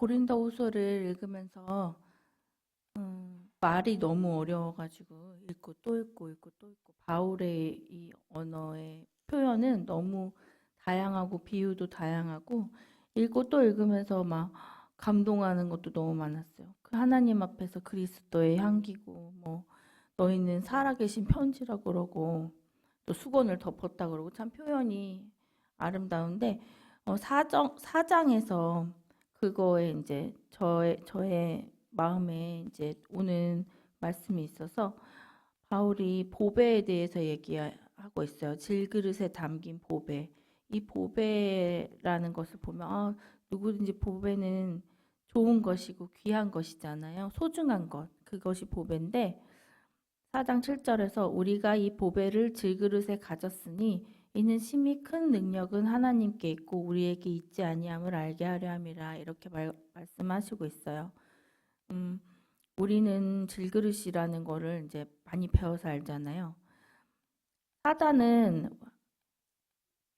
고린도후서를 읽으면서 말이 너무 어려워가지고 읽고 또 읽고 읽고 또 읽고 바울의 이 언어의 표현은 너무 다양하고 비유도 다양하고 읽고 또 읽으면서 막 감동하는 것도 너무 많았어요. 그 하나님 앞에서 그리스도의 향기고 뭐 너희는 살아계신 편지라 그러고 또 수건을 덮었다 그러고 참 표현이 아름다운데 사장에서 그거에 이제 저의 마음에 이제 오는 말씀이 있어서 바울이 보배에 대해서 얘기하고 있어요. 질그릇에 담긴 보배. 이 보배라는 것을 보면 누구든지 보배는 좋은 것이고 귀한 것이잖아요. 소중한 것. 그것이 보배인데 4장 7절에서 우리가 이 보배를 질그릇에 가졌으니 이는 심히 큰 능력은 하나님께 있고 우리에게 있지 아니함을 알게 하려 함이라 이렇게 말씀하시고 있어요. 우리는 질그릇이라는 거를 이제 많이 배워서 알잖아요. 사단은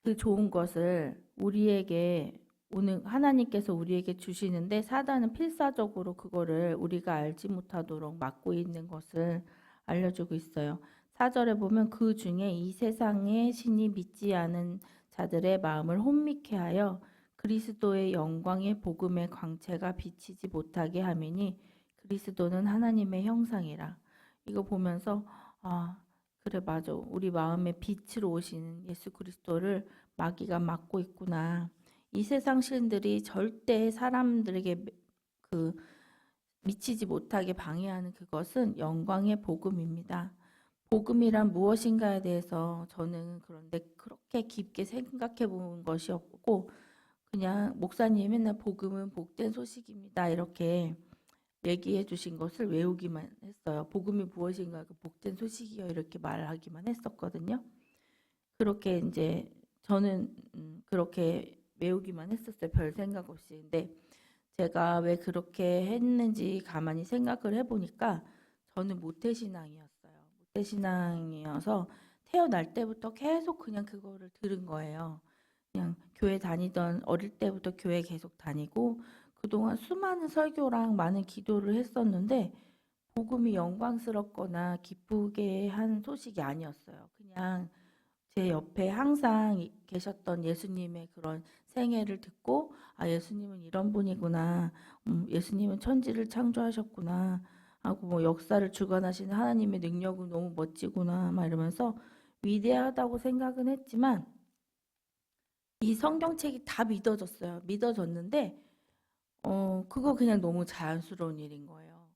그 좋은 것을 우리에게 오늘 하나님께서 우리에게 주시는데 사단은 필사적으로 그거를 우리가 알지 못하도록 막고 있는 것을 알려주고 있어요. 4절에 보면 그 중에 이 세상의 신이 믿지 않은 자들의 마음을 혼미케 하여 그리스도의 영광의 복음의 광채가 비치지 못하게 하미니 그리스도는 하나님의 형상이라. 이거 보면서 그래 맞아. 우리 마음에 빛으로 오시는 예수 그리스도를 마귀가 막고 있구나. 이 세상 신들이 절대 사람들에게 그 미치지 못하게 방해하는 그것은 영광의 복음입니다. 복음이란 무엇인가에 대해서 저는 그런데 그렇게 깊게 생각해 본 것이 없고 그냥 목사님이 맨날 복음은 복된 소식입니다. 이렇게 얘기해 주신 것을 외우기만 했어요. 복음이 무엇인가 복된 소식이요 이렇게 말하기만 했었거든요. 그렇게 이제 저는 그렇게 외우기만 했었어요. 별 생각 없이. 근데 제가 왜 그렇게 했는지 가만히 생각을 해보니까 저는 모태신앙이었어요. 모태신앙이어서 태어날 때부터 계속 그냥 그거를 들은 거예요. 그냥 교회 다니던 어릴 때부터 교회 계속 다니고 그동안 수많은 설교랑 많은 기도를 했었는데 복음이 영광스럽거나 기쁘게 한 소식이 아니었어요. 그냥 제 옆에 항상 계셨던 예수님의 그런 생애를 듣고 예수님은 이런 분이구나. 예수님은 천지를 창조하셨구나. 하고 뭐 역사를 주관하시는 하나님의 능력은 너무 멋지구나. 막 이러면서 위대하다고 생각은 했지만 이 성경책이 다 믿어졌어요. 믿어졌는데 그거 그냥 너무 자연스러운 일인 거예요.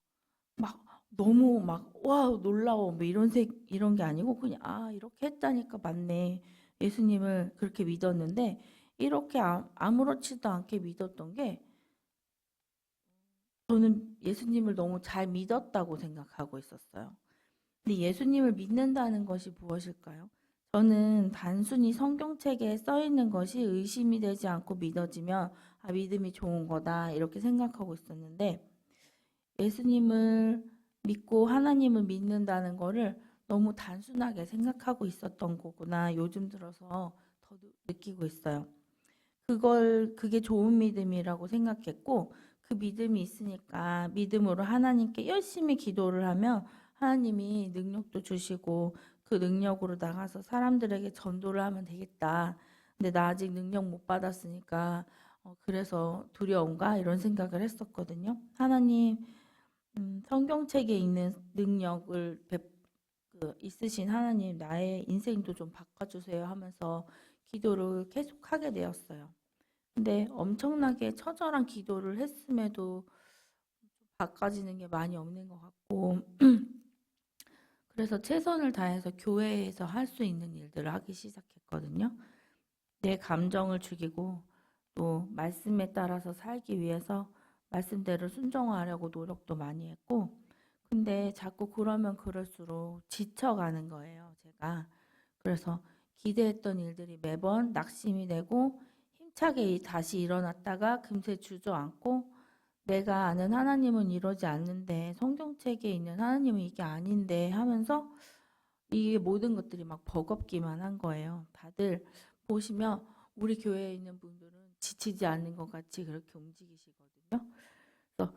막 너무 막 와 놀라워 뭐 이런 게 아니고 그냥 이렇게 했다니까 맞네. 예수님을 그렇게 믿었는데 이렇게 아무렇지도 않게 믿었던 게 저는 예수님을 너무 잘 믿었다고 생각하고 있었어요. 근데 예수님을 믿는다는 것이 무엇일까요? 저는 단순히 성경책에 써 있는 것이 의심이 되지 않고 믿어지면 믿음이 좋은 거다 이렇게 생각하고 있었는데 예수님을 믿고 하나님을 믿는다는 거를 너무 단순하게 생각하고 있었던 거구나 요즘 들어서 더 느끼고 있어요. 그게 좋은 믿음이라고 생각했고 그 믿음이 있으니까 믿음으로 하나님께 열심히 기도를 하면 하나님이 능력도 주시고 그 능력으로 나가서 사람들에게 전도를 하면 되겠다. 근데 나 아직 능력 못 받았으니까 그래서 두려운가 이런 생각을 했었거든요. 하나님 성경책에 있는 능력을 있으신 하나님 나의 인생도 좀 바꿔주세요 하면서 기도를 계속하게 되었어요. 근데 엄청나게 처절한 기도를 했음에도 바꿔지는 게 많이 없는 것 같고 그래서 최선을 다해서 교회에서 할 수 있는 일들을 하기 시작했거든요. 내 감정을 죽이고 또 말씀에 따라서 살기 위해서 말씀대로 순종하려고 노력도 많이 했고 근데 자꾸 그러면 그럴수록 지쳐가는 거예요, 제가. 그래서 기대했던 일들이 매번 낙심이 되고 힘차게 다시 일어났다가 금세 주저앉고 내가 아는 하나님은 이러지 않는데 성경책에 있는 하나님은 이게 아닌데 하면서 이게 모든 것들이 막 버겁기만 한 거예요. 다들 보시면 우리 교회에 있는 분들은 지치지 않는 것 같이 그렇게 움직이시거든요. 그래서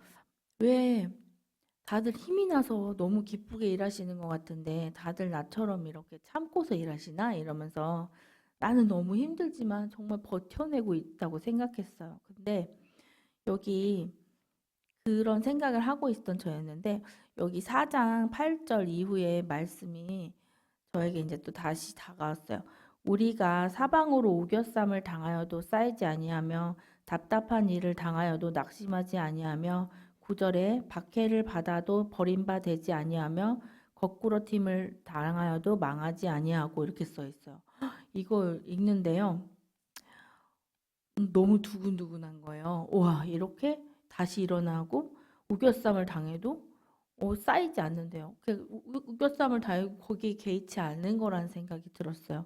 왜 다들 힘이 나서 너무 기쁘게 일하시는 것 같은데 다들 나처럼 이렇게 참고서 일하시나? 이러면서 나는 너무 힘들지만 정말 버텨내고 있다고 생각했어요. 근데 여기 그런 생각을 하고 있던 저였는데 여기 4장 8절 이후에 말씀이 저에게 이제 또 다시 다가왔어요. 우리가 사방으로 우겨쌈을 당하여도 쌓이지 아니하며 답답한 일을 당하여도 낙심하지 아니하며 9절에 박해를 받아도 버림받지 아니하며 거꾸로짐을 당하여도 망하지 아니하고 이렇게 써 있어요. 이걸 읽는데요. 너무 두근두근한 거예요. 와, 이렇게 다시 일어나고 우겨쌈을 당해도 쌓이지 않는데요. 우겨쌈을 당하고 거기에 개의치 않는 거라는 생각이 들었어요.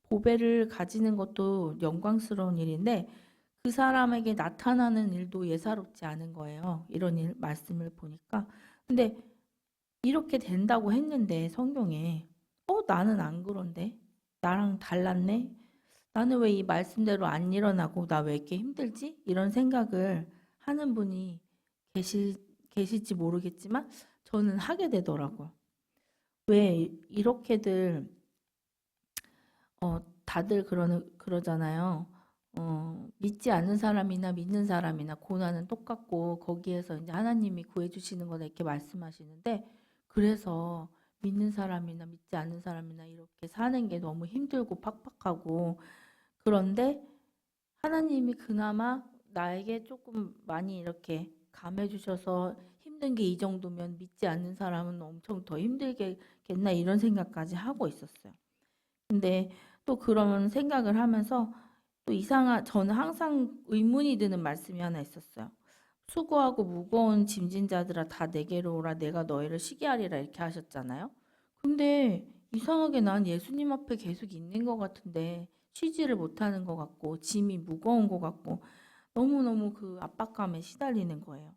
보배를 가지는 것도 영광스러운 일인데 그 사람에게 나타나는 일도 예사롭지 않은 거예요. 이런 말씀을 보니까. 근데 이렇게 된다고 했는데 성경에 나는 안 그런데 나랑 달랐네. 나는 왜 이 말씀대로 안 일어나고 나 왜 이렇게 힘들지? 이런 생각을 하는 분이 계실지 모르겠지만 저는 하게 되더라고요. 왜 이렇게들 다들 그러잖아요. 믿지 않는 사람이나 믿는 사람이나 고난은 똑같고 거기에서 이제 하나님이 구해주시는 거다 이렇게 말씀하시는데 그래서 믿는 사람이나 믿지 않는 사람이나 이렇게 사는 게 너무 힘들고 팍팍하고 그런데 하나님이 그나마 나에게 조금 많이 이렇게 감해 주셔서 힘든 게 이 정도면 믿지 않는 사람은 엄청 더 힘들겠나 이런 생각까지 하고 있었어요. 근데 또 그런 생각을 하면서 또 저는 항상 의문이 드는 말씀이 하나 있었어요. 수고하고 무거운 짐진 자들아 다 내게로 오라 내가 너희를 쉬게 하리라 이렇게 하셨잖아요. 근데 이상하게 난 예수님 앞에 계속 있는 것 같은데 쉬지를 못하는 것 같고 짐이 무거운 것 같고 너무너무 그 압박감에 시달리는 거예요.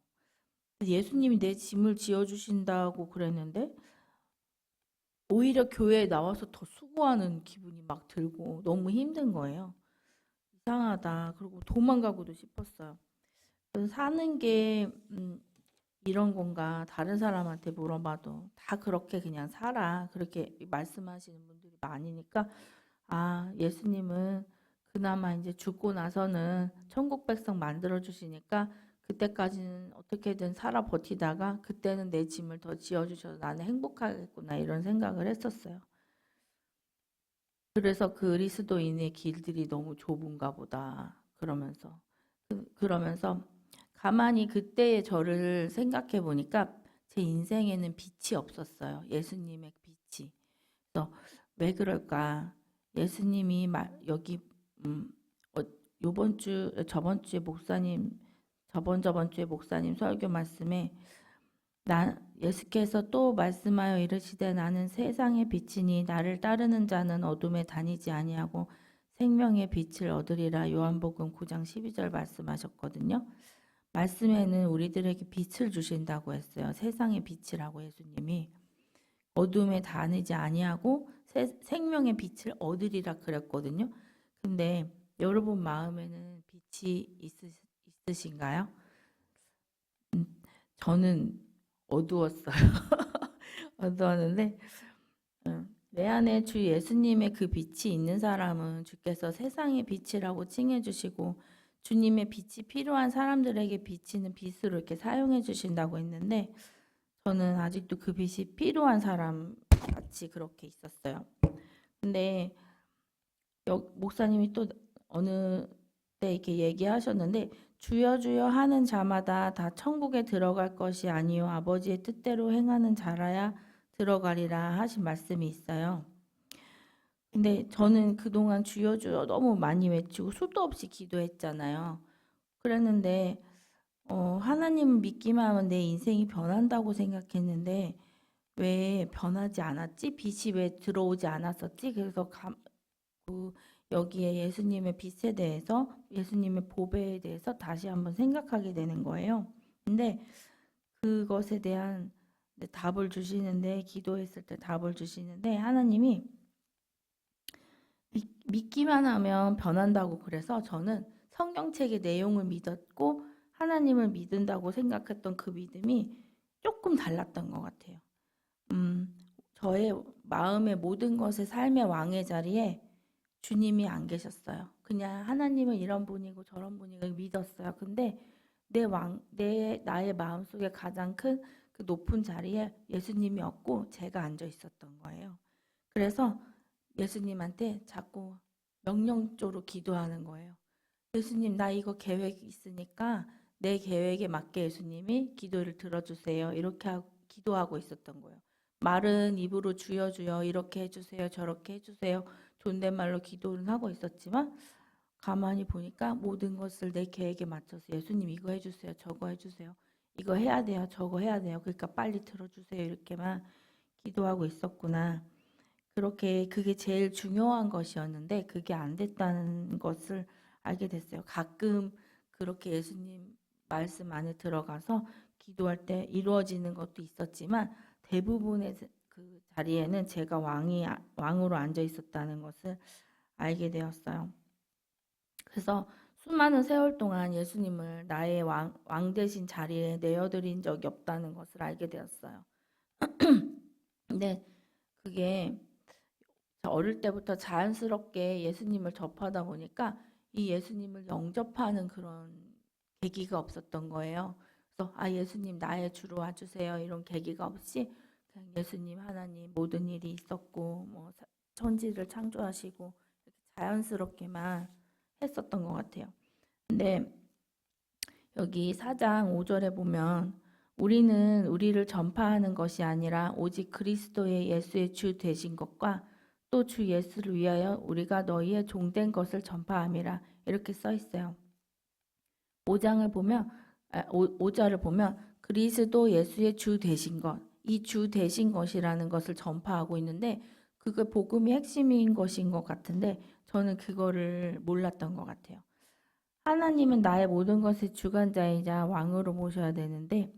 예수님이 내 짐을 지어주신다고 그랬는데 오히려 교회에 나와서 더 수고하는 기분이 막 들고 너무 힘든 거예요. 이상하다. 그리고 도망가고도 싶었어요. 그래서 사는 게 이런 건가 다른 사람한테 물어봐도 다 그렇게 그냥 살아. 그렇게 말씀하시는 분들이 많으니까 예수님은 그나마 이제 죽고 나서는 천국 백성 만들어 주시니까 그때까지는 어떻게든 살아 버티다가 그때는 내 짐을 더 지어 주셔서 나는 행복하겠구나 이런 생각을 했었어요. 그래서 그리스도인의 길들이 너무 좁은가 보다. 그러면서 가만히 그때의 저를 생각해 보니까 제 인생에는 빛이 없었어요. 예수님의 빛이. 그래서 왜 그럴까? 예수님이 여기 음, 어, 요번 주 저번 주에 목사님 저번 주에 목사님 설교 말씀에 예수께서 또 말씀하여 이르시되 나는 세상의 빛이니 나를 따르는 자는 어둠에 다니지 아니하고 생명의 빛을 얻으리라 요한복음 9장 12절 말씀하셨거든요. 말씀에는 우리들에게 빛을 주신다고 했어요. 세상의 빛이라고 예수님이 어둠에 다니지 아니하고 생명의 빛을 얻으리라 그랬거든요. 근데 여러분 마음에는 빛이 있으신가요? 저는 어두웠어요. 어두웠는데 내 안에 주 예수님의 그 빛이 있는 사람은 주께서 세상의 빛이라고 칭해 주시고 주님의 빛이 필요한 사람들에게 비치는 빛으로 이렇게 사용해 주신다고 했는데 저는 아직도 그 빛이 필요한 사람 같이 그렇게 있었어요. 근데 목사님이 또 어느 때 이렇게 얘기하셨는데 주여 주여 하는 자마다 다 천국에 들어갈 것이 아니요 아버지의 뜻대로 행하는 자라야 들어가리라 하신 말씀이 있어요. 근데 저는 그동안 주여 주여 너무 많이 외치고 수도 없이 기도했잖아요. 그랬는데 하나님 믿기만 하면 내 인생이 변한다고 생각했는데 왜 변하지 않았지? 빛이 왜 들어오지 않았었지? 그래서 여기에 예수님의 빛에 대해서 예수님의 보배에 대해서 다시 한번 생각하게 되는 거예요. 근데 그것에 대한 답을 주시는데 기도했을 때 답을 주시는데 하나님이 믿기만 하면 변한다고 그래서 저는 성경책의 내용을 믿었고 하나님을 믿는다고 생각했던 그 믿음이 조금 달랐던 것 같아요. 저의 마음의 모든 것의 삶의 왕의 자리에 주님이 안 계셨어요. 그냥 하나님은 이런 분이고 저런 분이고 믿었어요. 근데 나의 마음속에 가장 큰 그 높은 자리에 예수님이 없고 제가 앉아 있었던 거예요. 그래서 예수님한테 자꾸 명령조로 기도하는 거예요. 예수님, 나 이거 계획이 있으니까 내 계획에 맞게 예수님이 기도를 들어주세요. 이렇게 기도하고 있었던 거예요. 말은 입으로 주여 주여 이렇게 해주세요. 저렇게 해주세요. 존댓말로 기도는 하고 있었지만 가만히 보니까 모든 것을 내 계획에 맞춰서 예수님 이거 해주세요. 저거 해주세요. 이거 해야 돼요. 저거 해야 돼요. 그러니까 빨리 들어주세요. 이렇게만 기도하고 있었구나. 그렇게 그게 제일 중요한 것이었는데 그게 안 됐다는 것을 알게 됐어요. 가끔 그렇게 예수님 말씀 안에 들어가서 기도할 때 이루어지는 것도 있었지만 대부분의 그 자리에는 제가 왕으로 앉아 있었다는 것을 알게 되었어요. 그래서 수많은 세월 동안 예수님을 나의 왕 대신 자리에 내어드린 적이 없다는 것을 알게 되었어요. 근데 그게 어릴 때부터 자연스럽게 예수님을 접하다 보니까 이 예수님을 영접하는 그런 계기가 없었던 거예요. 그래서 예수님 나의 주로 와주세요 이런 계기가 없이 그냥 예수님 하나님 모든 일이 있었고 뭐 천지를 창조하시고 이렇게 자연스럽게만 했었던 것 같아요. 근데 여기 4장 5절에 보면 우리는 우리를 전파하는 것이 아니라 오직 그리스도의 예수의 주 되신 것과 또 주 예수를 위하여 우리가 너희의 종된 것을 전파함이라 이렇게 써 있어요. 5장을 보면 5절을 보면 그리스도 예수의 주 되신 것, 이 주 되신 것이라는 것을 전파하고 있는데 그게 복음이 핵심인 것인 것 같은데 저는 그거를 몰랐던 것 같아요. 하나님은 나의 모든 것의 주관자이자 왕으로 모셔야 되는데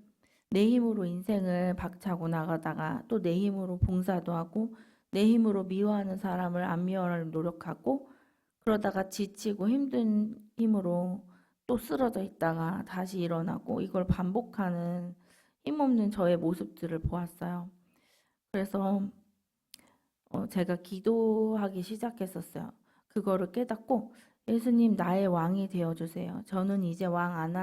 내 힘으로 인생을 박차고 나가다가 또 내 힘으로 봉사도 하고 내 힘으로 미워하는 사람을 안 미워하려고 노력하고 그러다가 지치고 힘든 힘으로 또 쓰러져 있다가 다시 일어나고 이걸 반복하는 힘없는 저의 모습들을 보았어요. 그래서 제가 기도하기 시작했었어요. 그거를 깨닫고 예수님 나의 왕이 되어주세요. 저는 이제 왕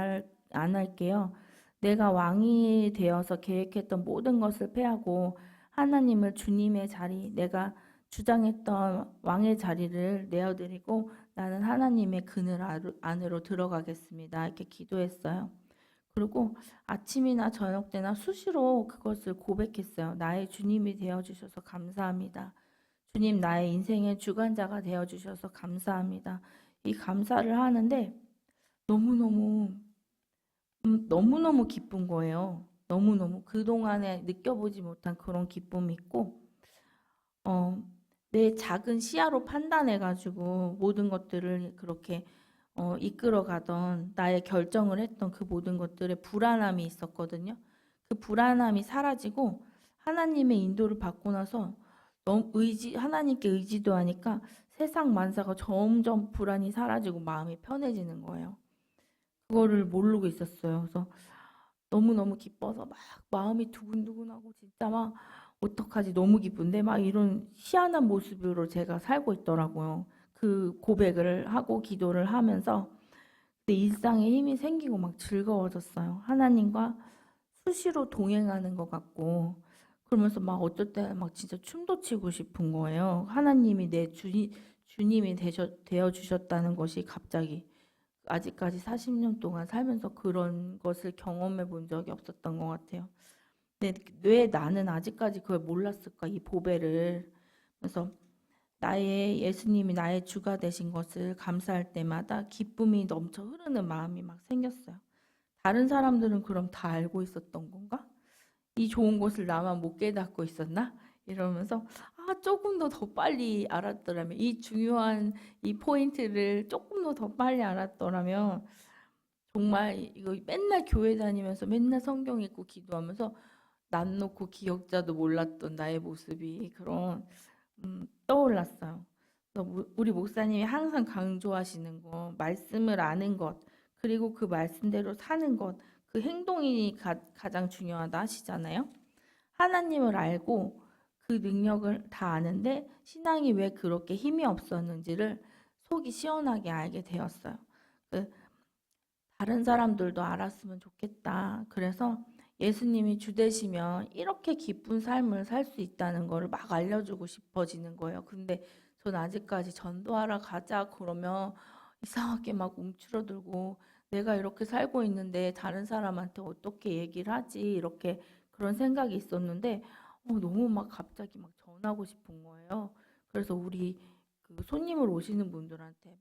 안 할게요. 내가 왕이 되어서 계획했던 모든 것을 패하고 하나님을 주님의 자리, 내가 주장했던 왕의 자리를 내어드리고 나는 하나님의 그늘 안으로 들어가겠습니다. 이렇게 기도했어요. 그리고 아침이나 저녁 때나 수시로 그것을 고백했어요. 나의 주님이 되어주셔서 감사합니다. 주님 나의 인생의 주관자가 되어주셔서 감사합니다. 이 감사를 하는데 너무너무 너무너무 기쁜 거예요. 너무너무 그동안에 느껴보지 못한 그런 기쁨이 있고 어, 내 작은 시야로 판단해가지고 모든 것들을 그렇게 이끌어가던 나의 결정을 했던 그 모든 것들에 불안함이 있었거든요. 그 불안함이 사라지고 하나님의 인도를 받고 나서 너무 하나님께 의지도 하니까 세상 만사가 점점 불안이 사라지고 마음이 편해지는 거예요. 그거를 모르고 있었어요. 그래서 너무너무 기뻐서 막 마음이 두근두근하고 진짜 막 어떡하지 너무 기쁜데 막 이런 희한한 모습으로 제가 살고 있더라고요. 그 고백을 하고 기도를 하면서 내 일상에 힘이 생기고 막 즐거워졌어요. 하나님과 수시로 동행하는 것 같고 그러면서 막 어떨 때 막 진짜 춤도 추고 싶은 거예요. 하나님이 주님이 되어 주셨다는 것이 갑자기 아직까지 40년 동안 살면서 그런 것을 경험해 본 적이 없었던 것 같아요. 근데 왜 나는 아직까지 그걸 몰랐을까, 이 보배를. 그래서 예수님이 나의 주가 되신 것을 감사할 때마다 기쁨이 넘쳐 흐르는 마음이 막 생겼어요. 다른 사람들은 그럼 다 알고 있었던 건가? 이 좋은 것을 나만 못 깨닫고 있었나? 이러면서 조금 더 빨리 알았더라면 이 중요한 이 포인트를 조금 더 빨리 알았더라면 정말 이거 맨날 교회 다니면서 맨날 성경 읽고 기도하면서 난 놓고 기억자도 몰랐던 나의 모습이 그런 떠올랐어요. 그래서 우리 목사님이 항상 강조하시는 거 말씀을 아는 것 그리고 그 말씀대로 사는 것, 그 행동이 가장 중요하다 하시잖아요. 하나님을 알고 그 능력을 다 아는데 신앙이 왜 그렇게 힘이 없었는지를 속이 시원하게 알게 되었어요. 그 다른 사람들도 알았으면 좋겠다. 그래서 예수님이 주 되시면 이렇게 기쁜 삶을 살 수 있다는 거를 막 알려주고 싶어지는 거예요. 근데 전 아직까지 전도하러 가자 그러면 이상하게 막 움츠러들고 내가 이렇게 살고 있는데 다른 사람한테 어떻게 얘기를 하지? 이렇게 그런 생각이 있었는데 너무 막 갑자기 막 전하고 싶은 거예요. 그래서 우리 그 손님을 오시는 분들한테 막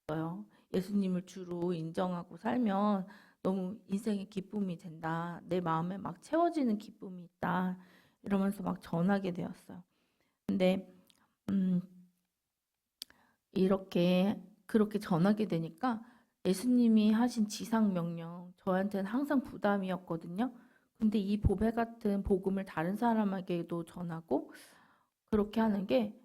전했어요. 예수님을 주로 인정하고 살면 너무 인생의 기쁨이 된다. 내 마음에 막 채워지는 기쁨이 있다. 이러면서 막 전하게 되었어요. 근데 음, 이렇게 그렇게 전하게 되니까 예수님이 하신 지상 명령 저한테는 항상 부담이었거든요. 근데 이 보배 같은 복음을 다른 사람에게도 전하고 그렇게 하는 게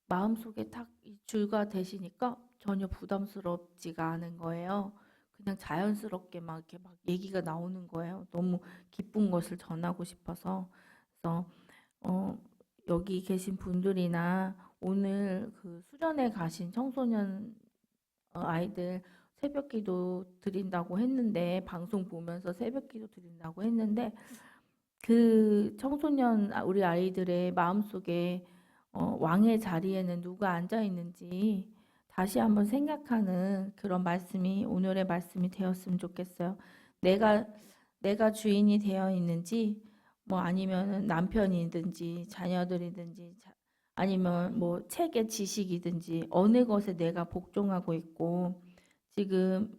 마음속에 탁 주가 되시니까 전혀 부담스럽지가 않은 거예요. 그냥 자연스럽게 막 이렇게 막 얘기가 나오는 거예요. 너무 기쁜 것을 전하고 싶어서. 그래서 어, 여기 계신 분들이나 오늘 그 수련회 가신 청소년 아이들 새벽기도 드린다고 했는데 방송 보면서 새벽기도 드린다고 했는데 그 청소년 우리 아이들의 마음속에 왕의 자리에는 누가 앉아 있는지 다시 한번 생각하는 그런 말씀이 오늘의 말씀이 되었으면 좋겠어요. 내가 내가 주인이 되어 있는지 뭐 아니면 남편이든지 자녀들이든지 아니면 뭐 책의 지식이든지 어느 것에 내가 복종하고 있고 지금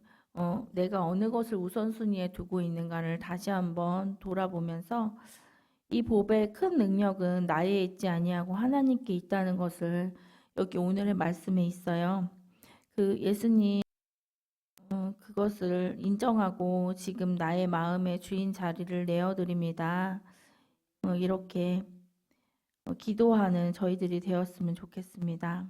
내가 어느 것을 우선순위에 두고 있는가를 다시 한번 돌아보면서 이 법의 큰 능력은 나에 있지 아니하고 하나님께 있다는 것을 여기 오늘의 말씀에 있어요. 그 예수님 그것을 인정하고 지금 나의 마음의 주인 자리를 내어드립니다. 이렇게 기도하는 저희들이 되었으면 좋겠습니다.